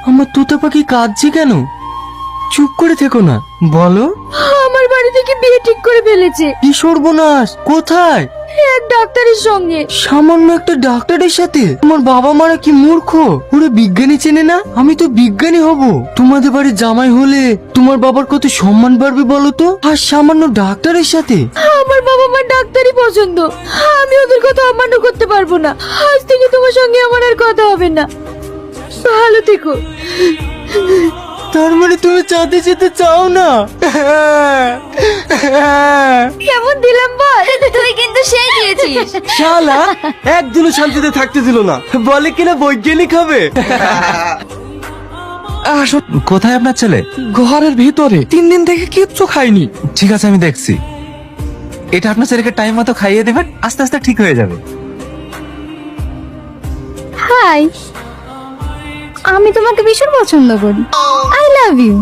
আমার তোতা পাখি কাঁদছে কেন? চুপ করে থেকো না, বলো। আমার বাড়ি থেকে বিয়ে ঠিক করে ফেলেছে কি সর্বনাশ! কোথায়? এক ডাক্তারের সঙ্গে। সামান্য একটা ডাক্তারের সাথে? তোমার বাবা মারা কি মূর্খ? ওরা বিজ্ঞানী চেনে না? আমি তো বিজ্ঞানী হব। তোমাদের বাড়ির জামাই হলে তোমার বাবার কত সম্মান বাড়বে বলো তো, আর সামান্য ডাক্তারের সাথে। আমার বাবা মার ডাক্তারই পছন্দ, আমি ওদের কথা অমান্য করতে পারবো না। আজ থেকে তোমার সঙ্গে আমার আর কথা হবে না। ভালো থেকো। তার মানে তুমি চাঁদে যেতে চাও না? কেমন দিলাম বল? তুই কিন্তু সেই দিয়েছিস। শালা একদিনও শান্তিতে থাকতে দিল না, বলে কিনা বৈজ্ঞানিক হবে। কোথায় আপনার ছেলে? ঘরের ভিতরে 3 দিন থেকে কিচ্ছু খাইনি। ঠিক আছে, আমি দেখছি। এটা আপনার ছেলেকে টাইম মতো খাইয়ে দেবেন, আস্তে আস্তে ঠিক হয়ে যাবে। হাই, আমি তোমাকে ভীষণ পছন্দ করি। I love you.